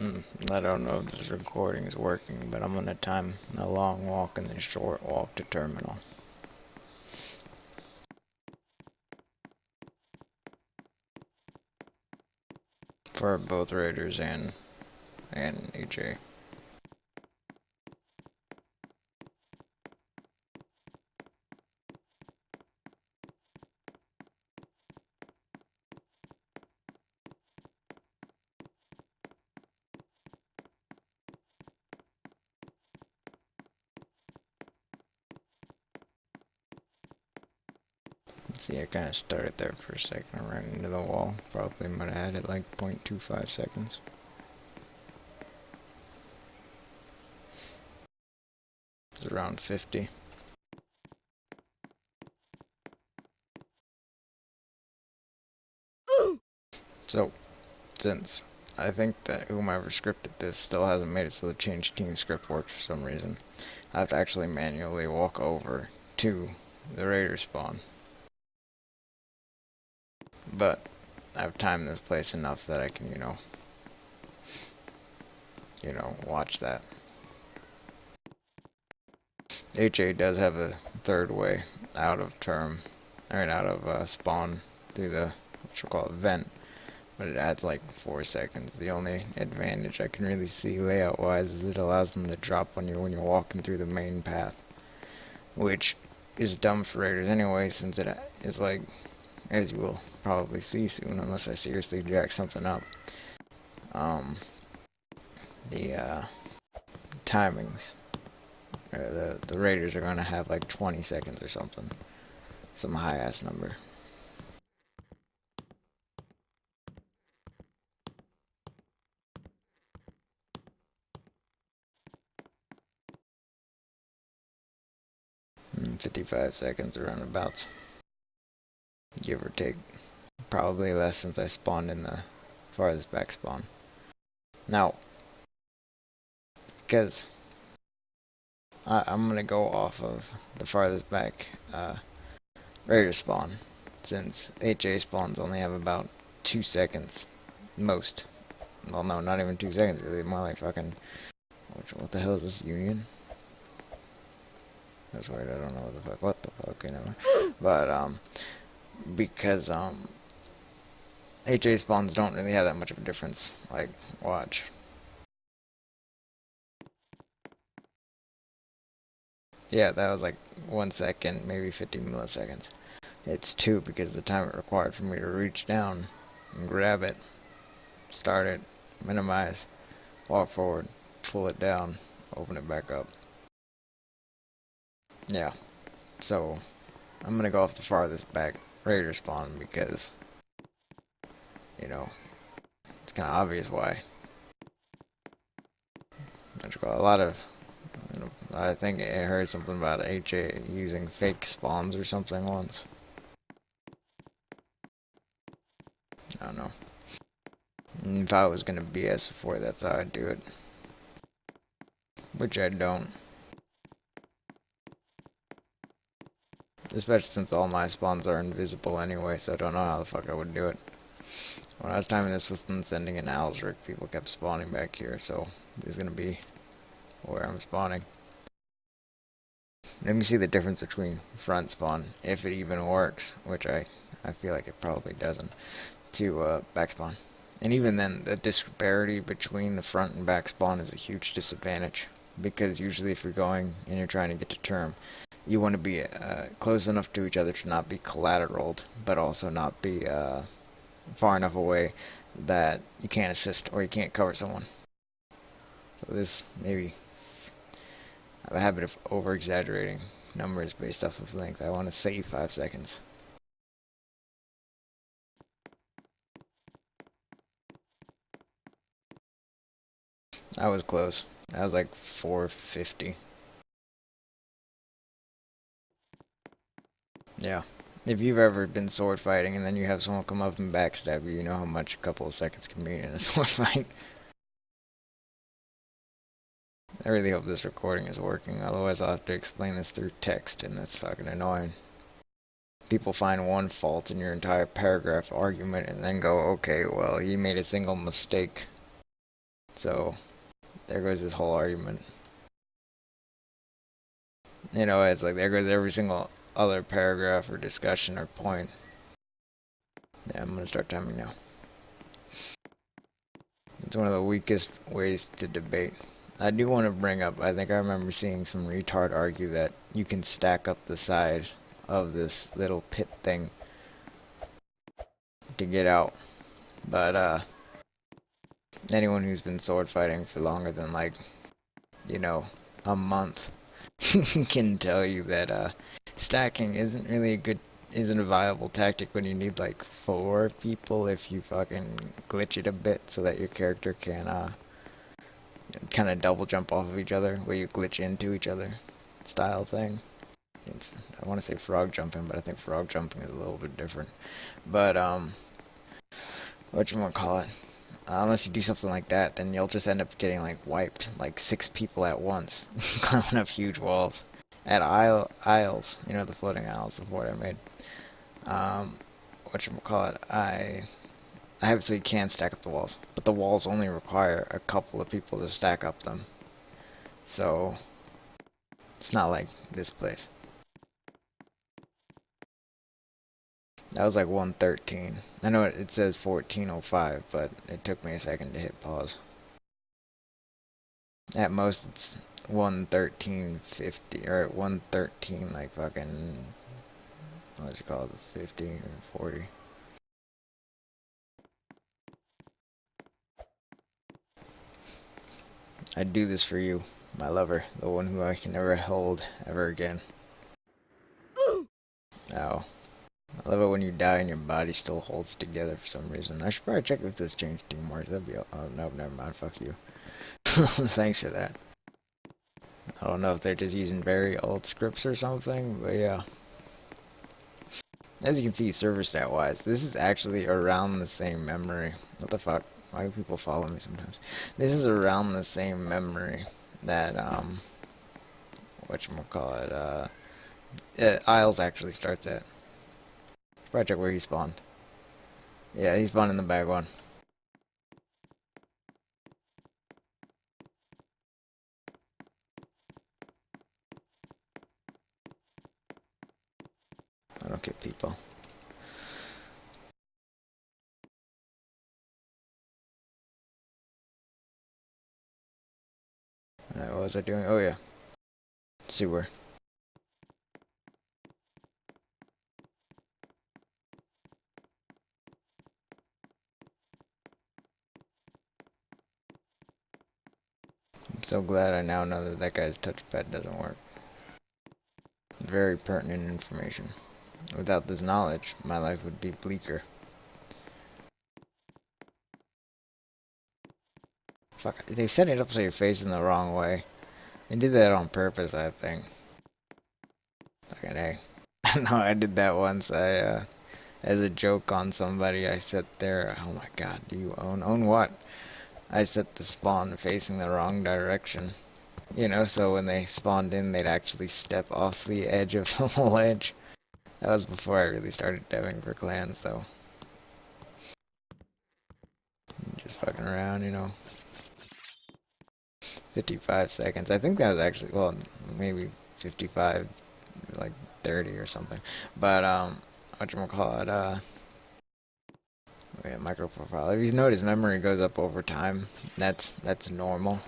I don't know if this recording is working, but I'm gonna time the long walk and the short walk to terminal for both Raiders and AJ. See, I kind of started there for a second. I ran into the wall. Probably might have had it like 0.25 seconds. It's around 50. So, since I think that whomever scripted this still hasn't made it so the change team script works for some reason, I have to actually manually walk over to the Raider spawn. But I've timed this place enough that I can, watch that. HA does have a third way out of out of spawn through the, what you call it, vent, but it adds like 4 seconds. The only advantage I can really see layout wise is it allows them to drop on you when you're walking through the main path, which is dumb for Raiders anyway, since it is like, as you will probably see soon, unless I seriously jack something up. Um, the timings. The Raiders are gonna have like 20 seconds or something, some high ass number. Mm, 55 seconds around about, give or take. Probably less since I spawned in the farthest back spawn. Now, because I'm gonna go off of the farthest back Raider spawn, since HA spawns only have about 2 seconds, most. Well, no, not even 2 seconds really. More like fucking. What the hell is this, Union? That's weird. I don't know what the fuck, you know. But because HA spawns don't really have that much of a difference. Like, watch. Yeah, that was like 1 second, maybe 50 milliseconds. It's 2 because the time it required for me to reach down and grab it, start it, minimize, walk forward, pull it down, open it back up. Yeah, so I'm gonna go off the farthest back Raider spawn because, you know, it's kind of obvious why. A lot of, I think I heard something about HA using fake spawns or something once. I don't know. If I was gonna BS before, that's how I'd do it. Which I don't. Especially since all my spawns are invisible anyway, so I don't know how the fuck I would do it. When I was timing this with sending in Alzric, people kept spawning back here, so this is gonna be where I'm spawning. Let me see the difference between front spawn, if it even works, which I feel like it probably doesn't, to back spawn. And even then, the disparity between the front and back spawn is a huge disadvantage, because usually if you're going and you're trying to get to term, you want to be close enough to each other to not be collateraled, but also not be far enough away that you can't assist or you can't cover someone. So this maybe I have a habit of over exaggerating numbers based off of length. I want to say 5 seconds. I was close. I was like 450. Yeah. If you've ever been sword fighting and then you have someone come up and backstab you, you know how much a couple of seconds can mean in a sword fight. I really hope this recording is working, otherwise I'll have to explain this through text, and that's fucking annoying. People find one fault in your entire paragraph argument and then go, okay, well, he made a single mistake. So there goes this whole argument. You know, it's like there goes every single other paragraph or discussion or point. Yeah, I'm gonna start timing now. It's one of the weakest ways to debate. I do want to bring up, I think I remember seeing some retard argue that you can stack up the side of this little pit thing to get out. But, anyone who's been sword fighting for longer than, like, you know, a month can tell you that, stacking isn't a viable tactic when you need, like, 4 people if you fucking glitch it a bit so that your character can, kind of double jump off of each other, where you glitch into each other style thing. I want to say frog jumping, but I think frog jumping is a little bit different. But, whatchamacallit, unless you do something like that, then you'll just end up getting, like, wiped, like 6 people at once, climbing up huge walls. At Isles, you know, the floating Isles, the fort I made. Whatchamacallit, I have it so you can stack up the walls, but the walls only require a couple of people to stack up them. So, it's not like this place. That was like 113. I know it says 1405, but it took me a second to hit pause. At most, it's 113.50, or 113, like fucking, what you call it, 50 or 40. I'd do this for you, my lover, the one who I can never hold ever again. Oh. I love it when you die and your body still holds together for some reason. I should probably check if this change teamwork. That'd be. Oh, no, never mind. Fuck you. Thanks for that. I don't know if they're just using very old scripts or something, but yeah. As you can see, server stat wise, this is actually around the same memory. What the fuck? Why do people follow me sometimes? This is around the same memory that, whatchamacallit, Isles actually starts at. Probably check where he spawned. Yeah, he spawned in the bag one. I don't get people. What was I doing? Oh yeah. Sewer. I'm so glad I now know that that guy's touchpad doesn't work. Very pertinent information. Without this knowledge, my life would be bleaker. Fuck, they set it up so you're facing the wrong way. They did that on purpose, I think. Fucking A. No, I did that once. As a joke on somebody, I set there. Oh my god, do you own what? I set the spawn facing the wrong direction. You know, so when they spawned in, they'd actually step off the edge of the ledge. That was before I really started deving for clans, though. Just fucking around, you know. 55 seconds. I think that was actually, well, maybe 55, like 30 or something. But, whatchamacallit, yeah, micro profile. If you notice, memory goes up over time. That's normal.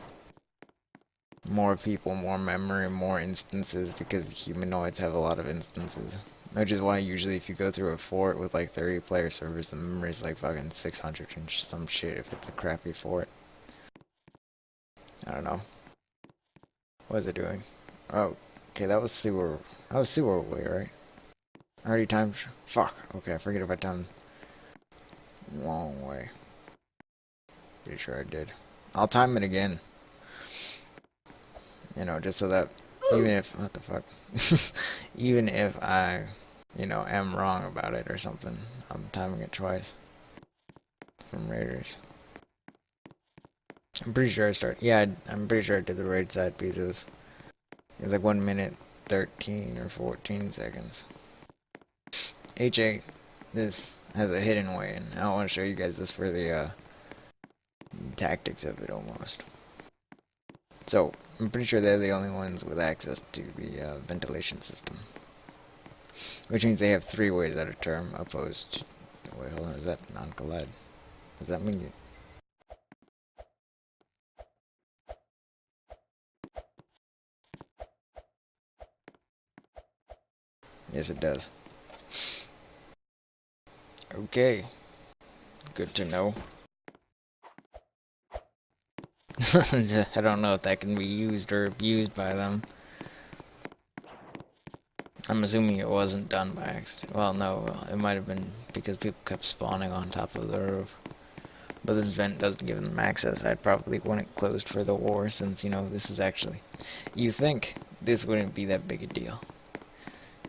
More people, more memory, more instances, because humanoids have a lot of instances. Which is why usually if you go through a fort with like 30 player servers, the memory is like fucking 600 and some shit if it's a crappy fort. I don't know. What is it doing? Oh, okay, that was sewer. That was sewer way, right? I already timed. Fuck. Okay, I forget if I timed wrong way. Pretty sure I did. I'll time it again. You know, just so that even if what the fuck, even if I, you know, am wrong about it or something, I'm timing it twice from Raiders. I'm pretty sure I started. Yeah, I'm pretty sure I did the raid side because it was like 1 minute 13 or 14 seconds. H8, this has a hidden way, and I don't want to show you guys this for the tactics of it almost. So, I'm pretty sure they're the only ones with access to the ventilation system. Which means they have 3 ways out of term, opposed to... Wait, hold on, is that non-collide? Does that mean you... Yes, it does. Okay. Good to know. I don't know if that can be used or abused by them. I'm assuming it wasn't done by accident. Well, no, it might have been because people kept spawning on top of the roof. But this vent doesn't give them access. I'd probably want it closed for the war, since, you know, this is actually... You think this wouldn't be that big a deal.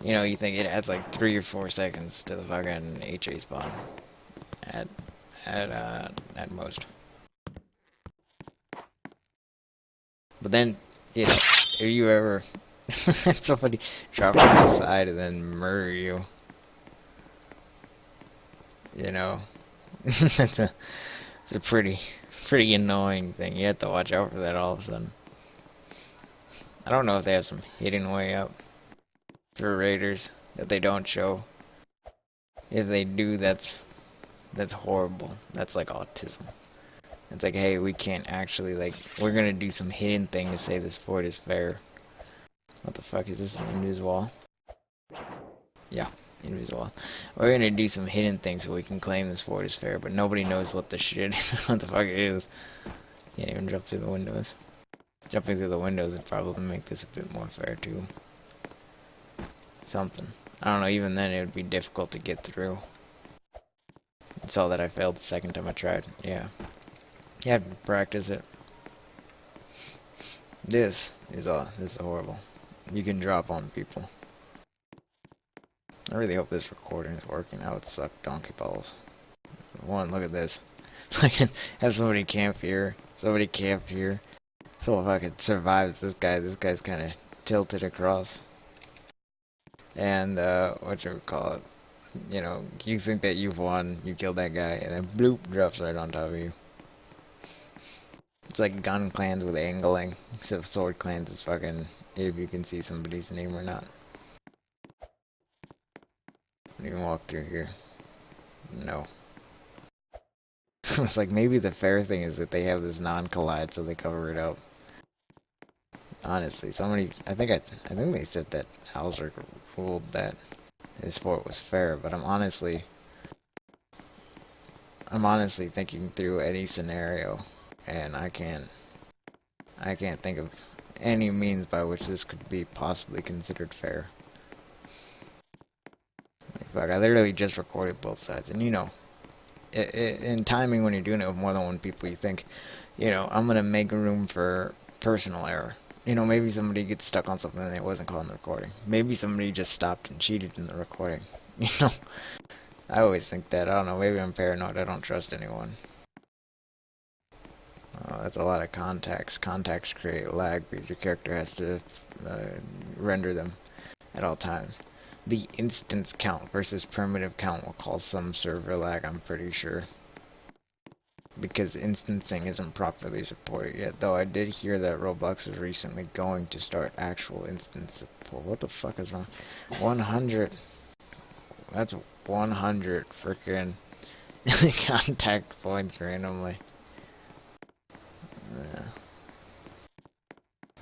You know, you think it adds like 3 or 4 seconds to the fucking HA spawn. At most. But then, you know, if you ever had somebody drop on the side and then murder you, you know, it's a pretty annoying thing. You have to watch out for that all of a sudden. I don't know if they have some hidden way up for raiders that they don't show. If they do, that's horrible. That's like autism. It's like, hey, we can't actually, like, we're gonna do some hidden thing to say this fort is fair. What the fuck is this, an invis wall? Yeah, invis wall. We're gonna do some hidden thing so we can claim this fort is fair, but nobody knows what the shit, what the fuck it is. Can't even jump through the windows. Jumping through the windows would probably make this a bit more fair too. Something. I don't know, even then it would be difficult to get through. It's all that I failed the second time I tried, yeah. You have to practice it. This is horrible. You can drop on people. I really hope this recording is working. That would suck donkey balls. One, look at this. I can have somebody camp here. Somebody camp here. So if I could survive this guy, this guy's kind of tilted across. And, what you would call it? You know, you think that you've won, you killed that guy, and then bloop, drops right on top of you. It's like gun clans with angling, except sword clans is fucking if you can see somebody's name or not. You can walk through here. No. It's like maybe the fair thing is that they have this non-collide, so they cover it up. Honestly, somebody, I think they said that Alzeric ruled that his fort was fair, but I'm honestly thinking through any scenario, and I can't think of any means by which this could be possibly considered fair. Like, fuck, I literally just recorded both sides, and you know, in timing when you're doing it with more than one people, you think, you know, I'm gonna make room for personal error. You know, maybe somebody gets stuck on something and it wasn't caught in the recording. Maybe somebody just stopped and cheated in the recording. You know, I always think that. I don't know, maybe I'm paranoid. I don't trust anyone. That's a lot of contacts. Contacts create lag because your character has to render them at all times. The instance count versus primitive count will cause some server lag, I'm pretty sure. Because instancing isn't properly supported yet, though I did hear that Roblox is recently going to start actual instance support. What the fuck is wrong? 100. That's 100 freaking contact points randomly. Yeah.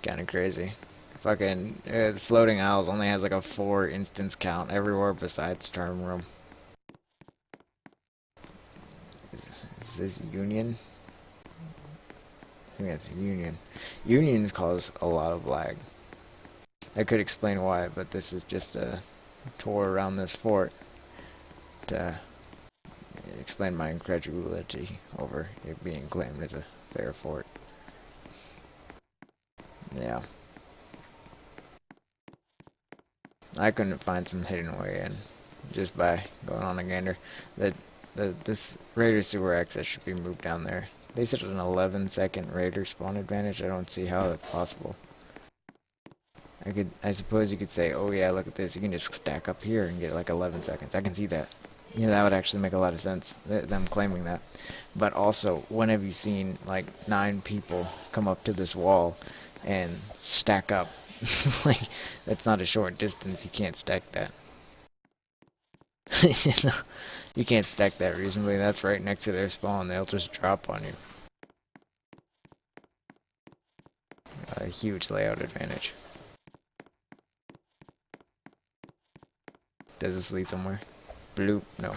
Kinda crazy. Fucking Floating Isles only has like a 4 instance count everywhere besides Term Room. Is this Union? I think that's Union. Unions cause a lot of lag. I could explain why, but this is just a tour around this fort to explain my incredulity over it being claimed as a fair fort. Yeah. I couldn't find some hidden way in just by going on a gander. This Raider sewer access should be moved down there. They said an 11-second Raider spawn advantage. I don't see how that's possible. I suppose you could say, oh yeah, look at this. You can just stack up here and get like 11 seconds. I can see that. Yeah, that would actually make a lot of sense, them claiming that. But also, when have you seen like 9 people come up to this wall and stack up? Like, that's not a short distance. You can't stack that. You know, you can't stack that reasonably. That's right next to their spawn. They'll just drop on you. A huge layout advantage. Does this lead somewhere? Blue? No.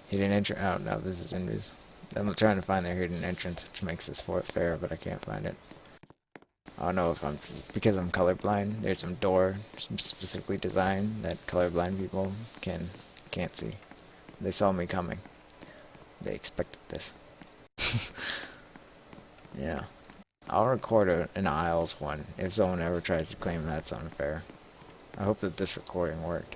Hidden entrance? Oh no, this is invis. I'm trying to find their hidden entrance, which makes this fort fair, but I can't find it. I don't know if I'm because I'm colorblind. There's some door specifically designed that colorblind people can't see. They saw me coming. They expected this. Yeah. I'll record an Isles one if someone ever tries to claim that's unfair. I hope that this recording worked.